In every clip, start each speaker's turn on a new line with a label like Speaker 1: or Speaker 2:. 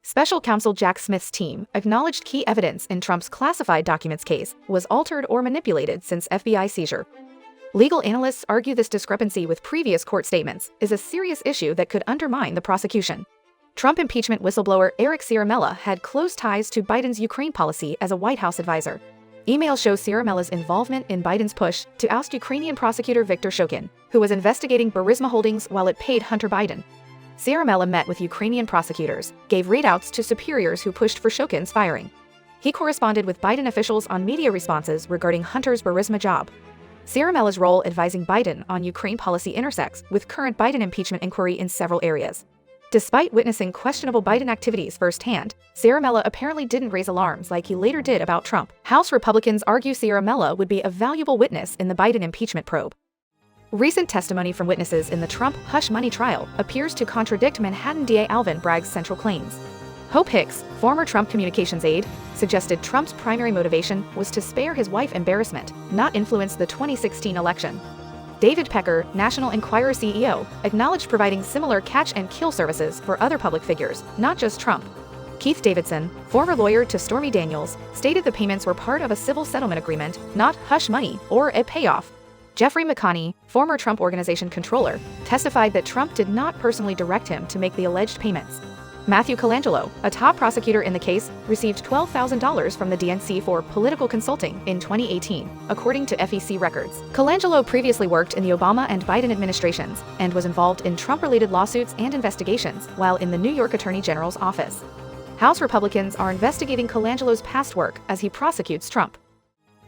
Speaker 1: Special counsel Jack Smith's team acknowledged key evidence in Trump's classified documents case was altered or manipulated since FBI seizure. Legal analysts argue this discrepancy with previous court statements is a serious issue that could undermine the prosecution. Trump impeachment whistleblower Eric Ciaramella had close ties to Biden's Ukraine policy as a White House advisor. Emails show Ciaramella's involvement in Biden's push to oust Ukrainian prosecutor Viktor Shokin, who was investigating Burisma Holdings while it paid Hunter Biden. Ciaramella met with Ukrainian prosecutors, gave readouts to superiors who pushed for Shokin's firing. He corresponded with Biden officials on media responses regarding Hunter's Burisma job. Ciaramella's role advising Biden on Ukraine policy intersects with current Biden impeachment inquiry in several areas. Despite witnessing questionable Biden activities firsthand, Ciaramella apparently didn't raise alarms like he later did about Trump. House Republicans argue Ciaramella would be a valuable witness in the Biden impeachment probe. Recent testimony from witnesses in the Trump hush money trial appears to contradict Manhattan DA Alvin Bragg's central claims. Hope Hicks, former Trump communications aide, suggested Trump's primary motivation was to spare his wife embarrassment, not influence the 2016 election. David Pecker, National Enquirer CEO, acknowledged providing similar catch-and-kill services for other public figures, not just Trump. Keith Davidson, former lawyer to Stormy Daniels, stated the payments were part of a civil settlement agreement, not hush money or a payoff. Jeffrey McConney, former Trump Organization controller, testified that Trump did not personally direct him to make the alleged payments. Matthew Colangelo, a top prosecutor in the case, received $12,000 from the DNC for political consulting in 2018, according to FEC records. Colangelo previously worked in the Obama and Biden administrations and was involved in Trump-related lawsuits and investigations while in the New York Attorney General's office. House Republicans are investigating Colangelo's past work as he prosecutes Trump.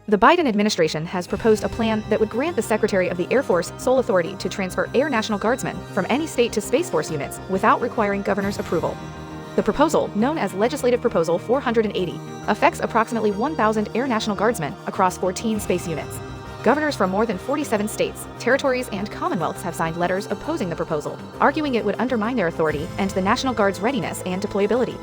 Speaker 1: The Biden administration has proposed a plan that would grant the Secretary of the Air Force sole authority to transfer Air National Guardsmen from any state to Space Force units without requiring governor's approval. The proposal, known as Legislative Proposal 480, affects approximately 1,000 Air National Guardsmen across 14 space units. Governors from more than 47 states, territories, and commonwealths have signed letters opposing the proposal, arguing it would undermine their authority and the National Guard's readiness and deployability.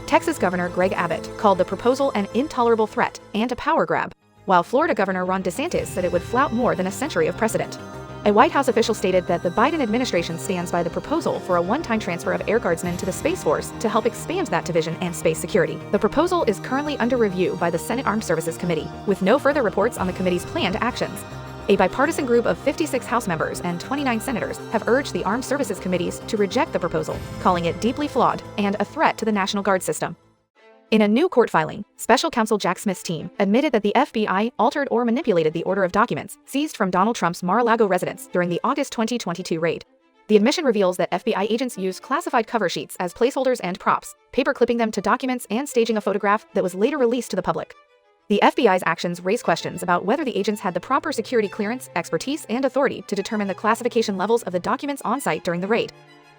Speaker 1: Texas Governor Greg Abbott called the proposal an intolerable threat and a power grab, while Florida Governor Ron DeSantis said it would flout more than a century of precedent. A White House official stated that the Biden administration stands by the proposal for a one-time transfer of Air Guardsmen to the Space Force to help expand that division and space security. The proposal is currently under review by the Senate Armed Services Committee, with no further reports on the committee's planned actions. A bipartisan group of 56 House members and 29 senators have urged the Armed Services Committees to reject the proposal, calling it deeply flawed and a threat to the National Guard system. In a new court filing, special counsel Jack Smith's team admitted that the FBI altered or manipulated the order of documents seized from Donald Trump's Mar-a-Lago residence during the August 2022 raid. The admission reveals that FBI agents used classified cover sheets as placeholders and props, paper-clipping them to documents and staging a photograph that was later released to the public. The FBI's actions raise questions about whether the agents had the proper security clearance, expertise, and authority to determine the classification levels of the documents on site during the raid.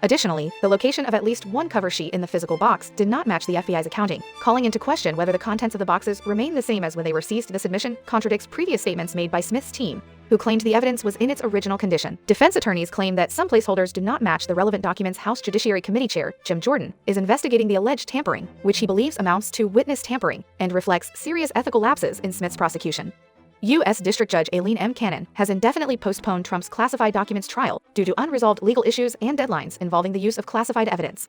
Speaker 1: Additionally, the location of at least one cover sheet in the physical box did not match the FBI's accounting, calling into question whether the contents of the boxes remain the same as when they were seized. This admission contradicts previous statements made by Smith's team, who claimed the evidence was in its original condition. Defense attorneys claim that some placeholders do not match the relevant documents. House Judiciary Committee Chair Jim Jordan is investigating the alleged tampering, which he believes amounts to witness tampering and reflects serious ethical lapses in Smith's prosecution. U.S. District Judge Aileen M. Cannon has indefinitely postponed Trump's classified documents trial due to unresolved legal issues and deadlines involving the use of classified evidence.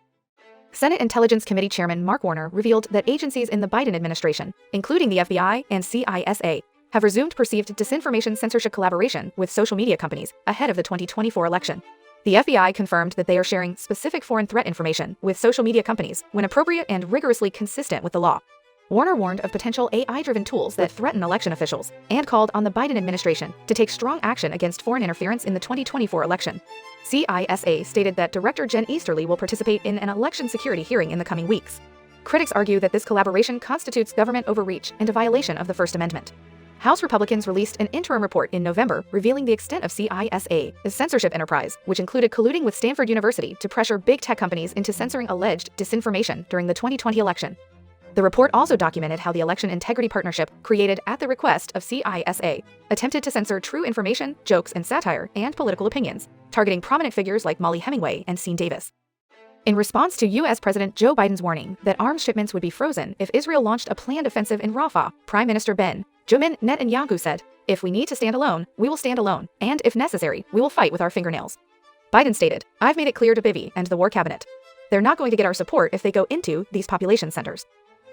Speaker 1: Senate Intelligence Committee Chairman Mark Warner revealed that agencies in the Biden administration, including the FBI and CISA, have resumed perceived disinformation censorship collaboration with social media companies ahead of the 2024 election. The FBI confirmed that they are sharing specific foreign threat information with social media companies when appropriate and rigorously consistent with the law. Warner warned of potential AI-driven tools that threaten election officials and called on the Biden administration to take strong action against foreign interference in the 2024 election. CISA stated that Director Jen Easterly will participate in an election security hearing in the coming weeks. Critics argue that this collaboration constitutes government overreach and a violation of the First Amendment. House Republicans released an interim report in November revealing the extent of CISA's censorship enterprise, which included colluding with Stanford University to pressure big tech companies into censoring alleged disinformation during the 2020 election. The report also documented how the Election Integrity Partnership, created at the request of CISA, attempted to censor true information, jokes and satire, and political opinions, targeting prominent figures like Molly Hemingway and Sean Davis. In response to U.S. President Joe Biden's warning that arms shipments would be frozen if Israel launched a planned offensive in Rafah, Prime Minister Benjamin Netanyahu said, "If we need to stand alone, we will stand alone, and if necessary, we will fight with our fingernails." Biden stated, "I've made it clear to Bibi and the War Cabinet they're not going to get our support if they go into these population centers.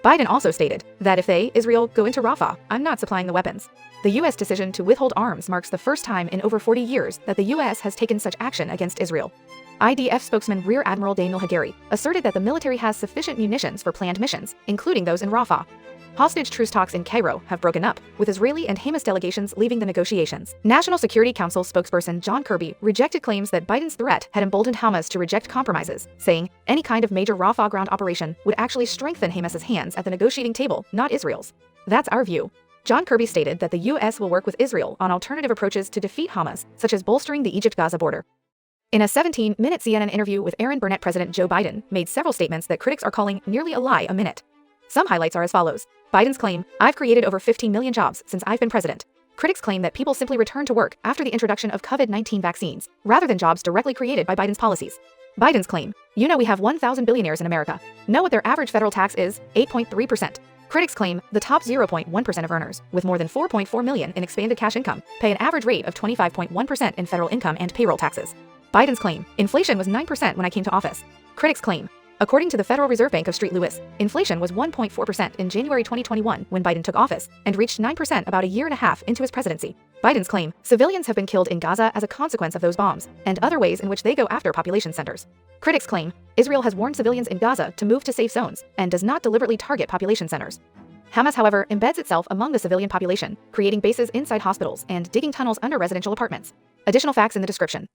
Speaker 1: Biden also stated that if they, Israel, go into Rafah, I'm not supplying the weapons. The U.S. decision to withhold arms marks the first time in over 40 years that the U.S. has taken such action against Israel. IDF spokesman Rear Admiral Daniel Hagari asserted that the military has sufficient munitions for planned missions, including those in Rafah. Hostage truce talks in Cairo have broken up, with Israeli and Hamas delegations leaving the negotiations. National Security Council spokesperson John Kirby rejected claims that Biden's threat had emboldened Hamas to reject compromises, saying any kind of major Rafah ground operation would actually strengthen Hamas's hands at the negotiating table, not Israel's. That's our view. John Kirby stated that the U.S. will work with Israel on alternative approaches to defeat Hamas, such as bolstering the Egypt-Gaza border. In a 17-minute CNN interview with Aaron Burnett, President Joe Biden made several statements that critics are calling nearly a lie a minute. Some highlights are as follows. Biden's claim, I've created over 15 million jobs since I've been president. Critics claim that people simply return to work after the introduction of COVID-19 vaccines, rather than jobs directly created by Biden's policies. Biden's claim, we have 1,000 billionaires in America. Know what their average federal tax is? 8.3%. Critics claim the top 0.1% of earners, with more than 4.4 million in expanded cash income, pay an average rate of 25.1% in federal income and payroll taxes. Biden's claim, inflation was 9% when I came to office. Critics claim, according to the Federal Reserve Bank of St. Louis, inflation was 1.4% in January 2021 when Biden took office, and reached 9% about a year and a half into his presidency. Biden's claim, civilians have been killed in Gaza as a consequence of those bombs, and other ways in which they go after population centers. Critics claim, Israel has warned civilians in Gaza to move to safe zones, and does not deliberately target population centers. Hamas, however, embeds itself among the civilian population, creating bases inside hospitals and digging tunnels under residential apartments. Additional facts in the description.